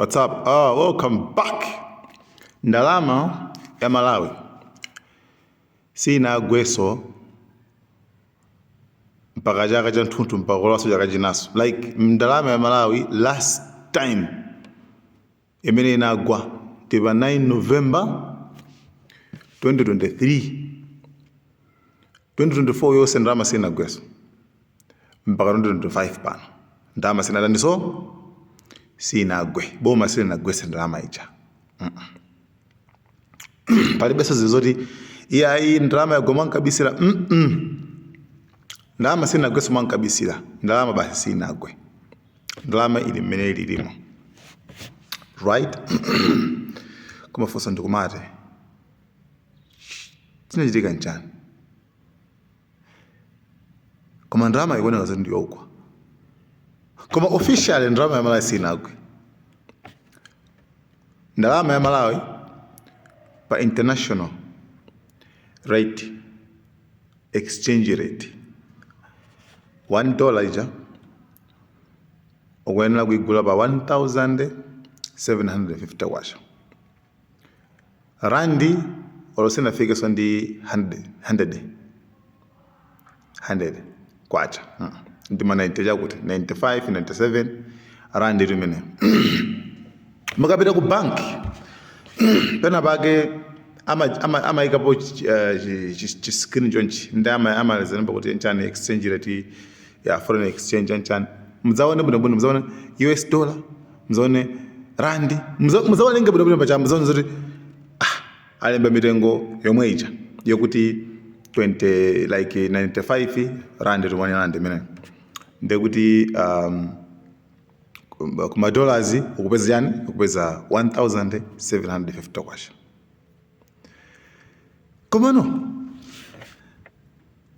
What's up? Oh, welcome back. Ndalama ya Malawi sinagweso mpaka chaka cha mthuntu mpaka lwaso chaka chinaso. Like ndalama ya Malawi last time imene inagwa tiba 9 November 2023. 2024 yose ndalama sinagweso mpaka 2025 pano ndalama sinatandiso sinagwe boma sinagwesa ndalama ija. Pali besa zizoti iya ndalama ya goma nkabisira ndalama sinagwesa mwa nkabisira ndalama basi sinagwe ndalama ili mmene ilimo right. Kuma fosa ndikumate chinachitika nchani koma ndalama ikuoneka zoti ndiyogwa koma officially ndalama ya Malawi sinagwe. Ndalama ya Malawi pa international rate exchange rate $1 ija ukuyenera kuigula pa 1750 kwacha. Randi olosena fike so ndi 100 kwacha. Ndima 90 chakuti 95 97 randi rimene. Mukapita ku bank pena pake ama ikapo screen chonchi ndama amalizana kuti nchani exchange rate ya foreign exchange nchani mzaone bwino mzaone US dollar mzaone randi mzaone nge bwino pacha mzaone zoti alemba mitengo yomwe ija yokuti 20 like 95 randi to 1 rand mene ndekuti kuma dollars ukupeza yani ukupeza 1750 kwacha. Komano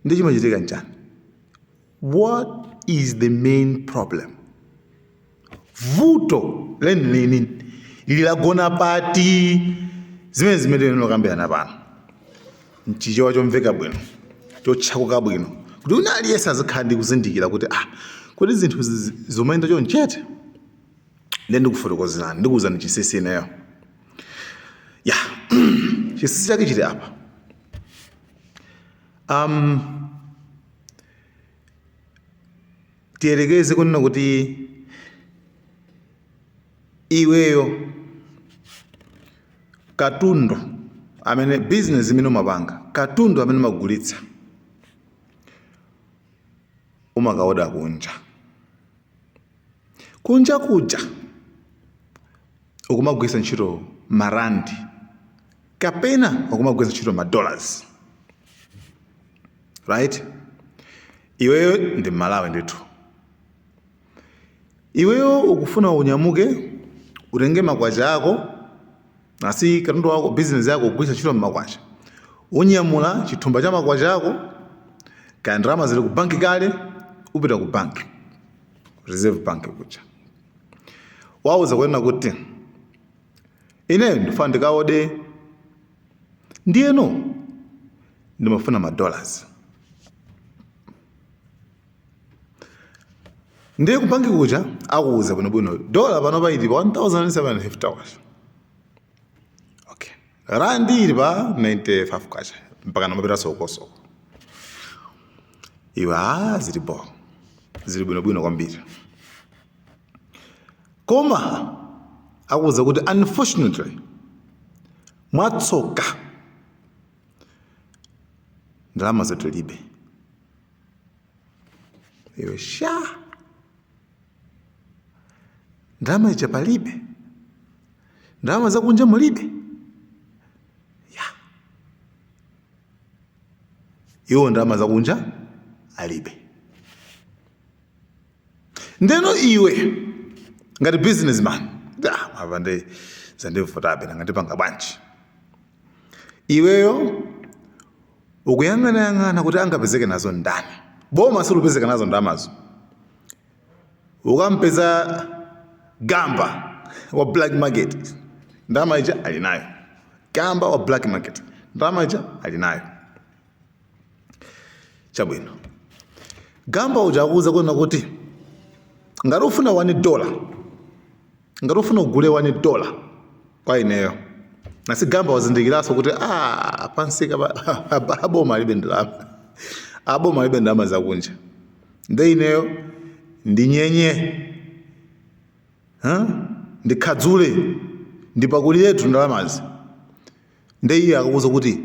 ndicho machitika nchani? What is the main problem? Vuto leni lilagona pati zimene nokambirana pano mchicho chomveka bwino chochakuka bwino kuti unaliyesa azikhandi kuzindikira kuti kuti zinthu zomayenda chonchete ndikufotokozerani ndikuwuzani chisisi ineyo ya chisisi chake chili apa. Tiyerekeze kunena kuti iweyo katundu amene business imene umapanga katundu amene umagulitsa umakaoda kunja kuja ukumagwisa ntchito marandi kapena ukumagwisa ntchito madollars right. Iweyo ndi Malawi ndithu, iweyo ukufuna unyamuke utenge makwacha ako nasi katundu wako business yako ugwisa ntchito makwacha unyamula chithumba cha makwacha ako kaya ndalama zili ku banki kale upita ku banki reserve bank kucha wauza kunena kuti ine ndifuna ndikaode ndiyeno ndimafuna madollars ndiye ku banki kucha akuuza bwino dollar pano paiti pa 1750 kwacha. Okay, randi ili pa 95 kwacha mpaka namapita soko iwe zili bwino kwambiri. Koma akuuza kuti unfortunately mwatsoka ndalama zathu libe. Iwe ndalama ija palibe, ndalama zakunja mulibe iwo ndalama zakunja alibe. Ndeno iwe ngati businessman avande zandifotabe ngati panga bwanji iweyo ukuyang'ana kuti angapezeke nazo ndani boma silupezeka nazo ndalamazo. Ukampeza Gamba wa black market ndalama ija alinayo. Gamba wa black market ndalama ija alinayo. Chabwino Gamba ujakuza kuna kuti ngati ufuna $1 ngati ufuna kugule $1 kwa ineyo nasigamba wazindikiraso kuti pansika aboma alibe ndalama zakunja nde ineyo ndinyenye ndikhadzule ndipakuli ndalamazi nde iye akakuza kuti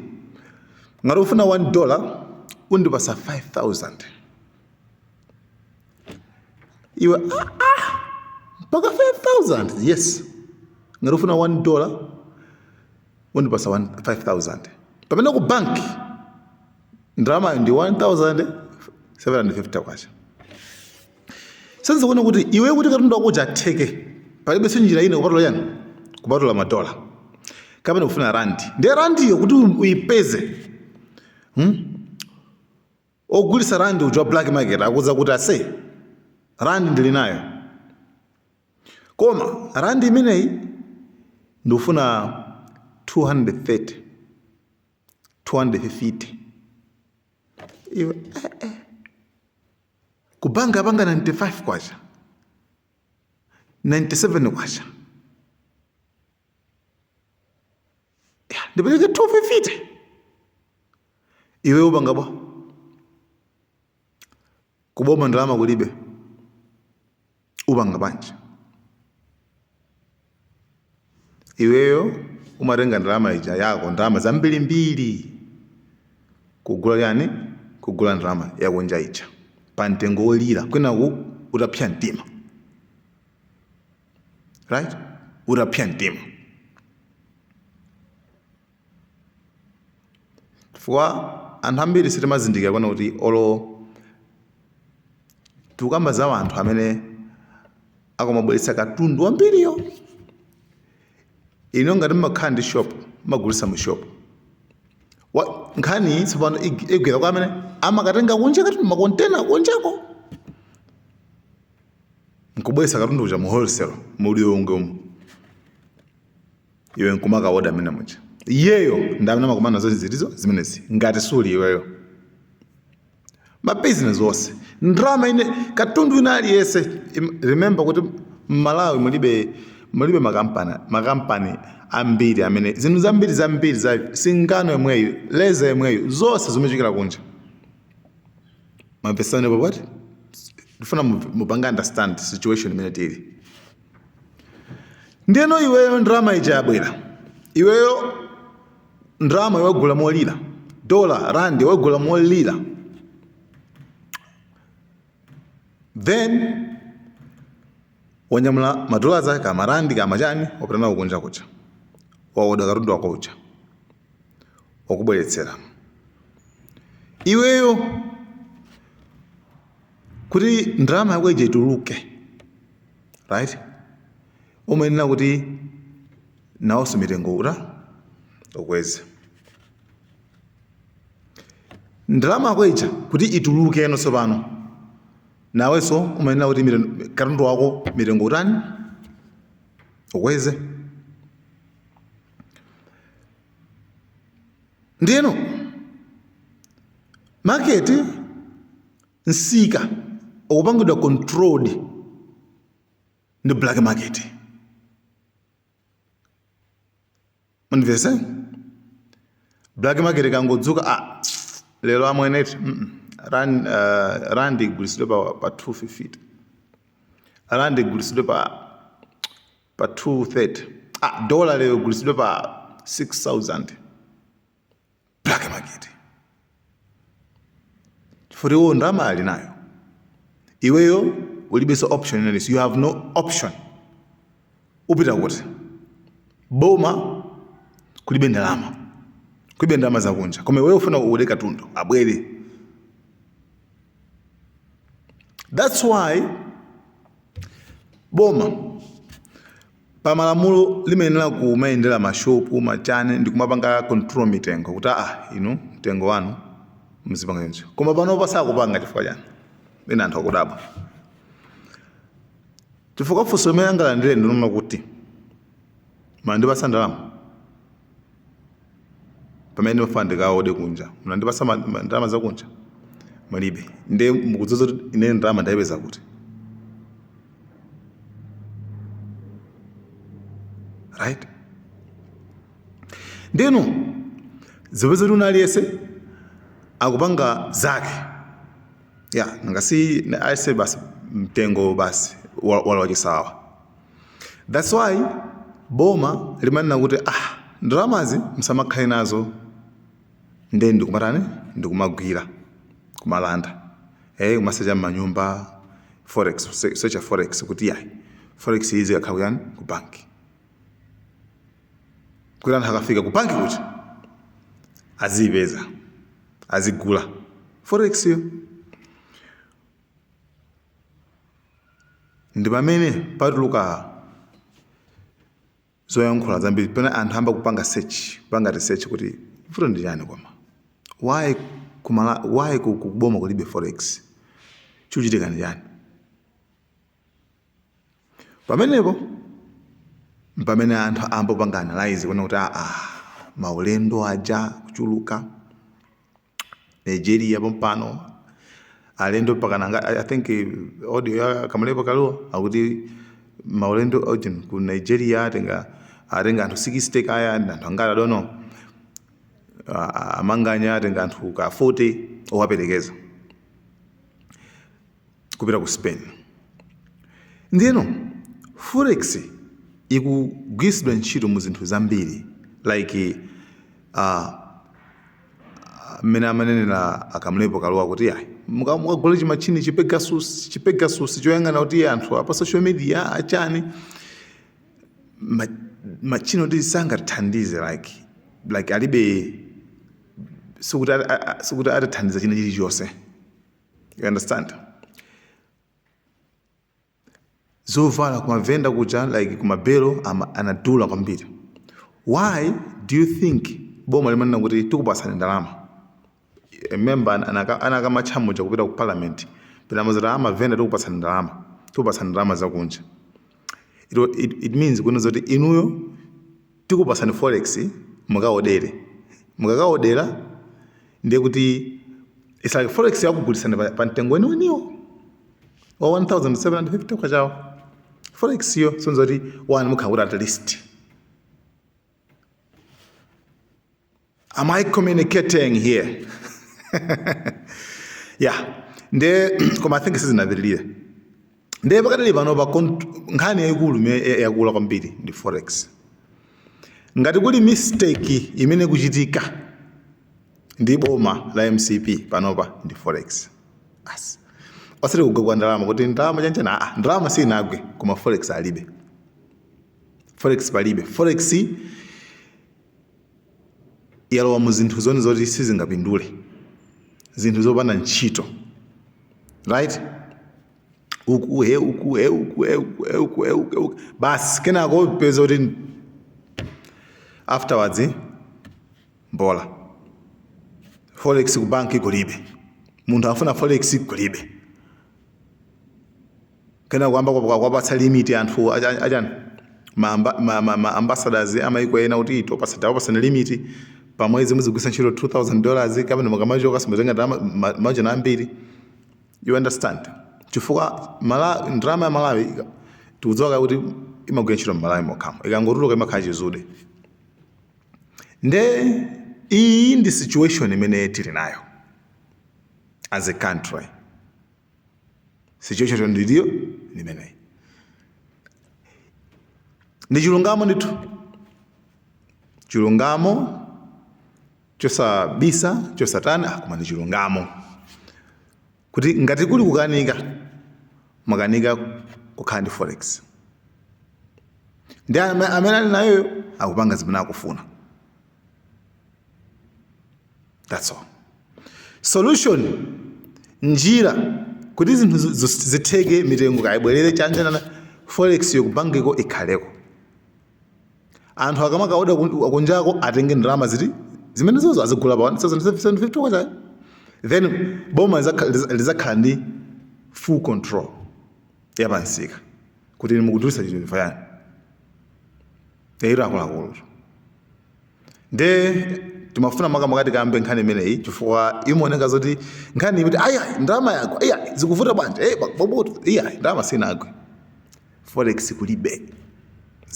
ngati ufuna $1 undipasa 5,000 iwe mpaka 5,000 yes ngati ufuna $1 undipasa 5,000 pamene ku banki ndalama ndi 1,750 kwacha senza kuona kuti iwe kuti katundu wako atheke palibe njira ina kupatula yani kupatula madola kapena kufuna randi ndiye randiyo kuti uyipeze ogulisa randi uja black market akuza kuti ase randi ndili nayo koma randi imeneyi ndikufuna 230 250 iwe kubanga apanga 95 kwacha 97 kwacha ndipeleke 250 iwe upanga bwa kuboma ndalama kulibe upanga bwanji iweyo umatenga ndalama ija yako ndalama zambirimbiri kugula yani kugula ndalama yakunja ija pa mtengo wolira kwenaku utapsa mtima right utapsa mtima chifukwa anthu ambiri sitimazindikira kuona kuti olo tikukamba za anthu amene akumabweretsa katundu wambiriyo ino ngati mmakhala ndi shop mmagulitsa mu shop nkhani tsopano igwera kwa amene amakatenga kunja katundu makontena kunjako nkubweretsa katundu uja mu wholesale muliwonge umu iwe nkumakaoda amene muja iyeyo ndi amene amakumana nazo zitizo zimenezi ngati suli iweyo mabusiness onse ndrama ine katundu ina aliyese remember kuti m'Malawi mulibe makampani ambiri amene zinthu zambiri za singano yemweyo leza yemweyo zonse zimachokera kunja mapesane popati ndifuna mupanga understand situation imene tili ndiyeno iweyo ndrama ija yabwera iweyo ndrama yogula molira dola randi yogula molira then wanyamula madola zake kama randi kama chani wapita kunja kucha waoda katundu wako uja wakubweretsera iweyo kuti ndrama yako ija ituluke right umenena kuti nawonso mitengo ukweze ndrama yako ija kuti ituluke eno tsopano nawenso umenena kuti katundu wako mitengo ukweze ndiyeno market nsika ukupangidwa controlled ndi black market mundivese black market kangodzuka lero amweneti randi igulisidwe pa 250 randi igulisidwe pa 230 dola lero igulisidwe pa 6,000 black market furiwo ndrama ali nayo iweyo ulibeso option inenisi you have no option upita kuti boma kulibe ndalama zakunja koma iweyo ufuna uwule katundu abwere that's why boma pamalamulo limenera kumayendera mashopu machane ndikumapanga control mitengo kuti inu mtengo wanu mzipanga yonse koma pano pasakupanga chifukwa chani ina anthu akudabwa chifukwa funso limene angalandire ndinona kuti mandipasa ndalama pamene mafana ndikaode kunja mnandipasa ndalama zakunja malibe nde mukudzoza kuti ine ndalama ndayipeza kuti right? Ndeno zipeza lunaliyese akupanga zake ngasi aise basi mtengo basi wala wachisawa. That's why boma limanena kuti ndalamazi msamakhale nazo nde ndikumagwira kumalanda kumasecha manyumba forex, search forex kuti forex izi akhauyani ku banki kuti anthu akafika ku banki kuti azipeza azigula forex yo. Ndi pamene patuluka zoyankhula zambiri pena anthu amba kupanga research kuti vuto ndi chani koma why kuboma kulibe forex chuchitika ndi chani. Pamenepo pamene anthu amba kupanga analyze kuona kuti maulendo aja kuchuluka Nigeria pompano alendo pakananga I think audio ya Kamalepo Kaluwa akuti maulendo origin ku Nigeria atenga anthu 60 kaya anthu angala dono amanganya atenga anthu ka 40 owaperekeza kupita ku Spain. Ndino forex ikugwisidwa ntchito mu zinthu zambiri like mmene amanenera Kamalepo Kaluwa kuti mukagula chimachini chipegasus choyang'ana kuti anthu apa social media achani machini kuti sangathandize like alibe sikuti atathandiza china chilichonse. You understand? Zovala kumavenda kuja like kumabelo anadula kwambiri. Why do you think boma limanena kuti tikupasani ndalama? A member anakama chamu cha kupita ku parliament pena mazira amavenda tikupasani ndalama zakunja. It means kuno zoti inuyo tikupasani forex mukakaodera ndiye kuti it's like forex yakugulisana pa mtengo niwo wa 1750 kwa chawo forex yo sonzo kuti one mukhakuti at least. Am I communicating here? Nde koma I think sizinapirira nde pakati pano pa nkhani yayikulu yakula kwambiri ndi forex. Ngati kuli mistake imene kuchitika ndi boma la MCP panopa ndi forex. Osati kugwa ndalama kuti ndalama chanchana ndalama sinagwe koma forex alibe. Forex palibe. Forex yalowa mu zinthu zoni zoti sizingapindule, zinthu zopanda ntchito, right? Uku basi kenako peza kuti afterwards mbola forex ku banki kulibe, munthu afuna forex kulibe, kenako kwamba kwapatsa limit anthu achani ma ambassadors amaiko ena kuti topasana limit pamwezi muzigwisa ntchito $2,000 kapena makamacho kasimutenga majana ambiri. You understand? Chifukwa ndalama ya Malawi tikudziwa kuti imagwira ntchito m'Malawi mokhamo, ikangotuluka imakhala chizude. Nde iyi ndi situation imene tili nayo as a country. Situation ndiyo imeneyi. Ndi chilungamo ndithu, chilungamo chosabisa chosatana koma ndi chilungamo kuti ngati kuli kukanika kukhala ndi forex ndi amene ali nayo akupanga zimene akufuna. That's all. Solution, njira kuti zinthu zitheke mitengo kaibwerere chanjana forex yokubangiko ikhaleko. Anthu akamakaoda akunjako atenge ndalama zimene zozo azigula pa 1750 kwacha. Then boma lizakhala ndi full control yapansika kuti mukudulisa chinthu fayani yairo akuluakulu. Nde timafuna makamaka kambe nkhani imeneyi chifukwa imaoneka zoti nkhani imiti ndalama yako zikuvuta bwanji baboto ndalama sinagwe. Forex kulibe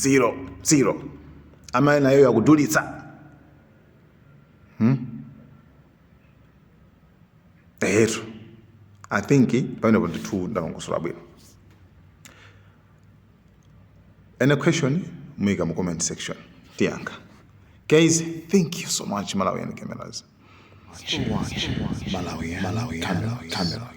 0 ama nayo yakudulitsa ehetu I think pamene kuti 2 ndalongosola bwino. Any question muyika mu comment section tiyankha. Guys, thank you so much Malawian Cameras. Watch Malawian Camera.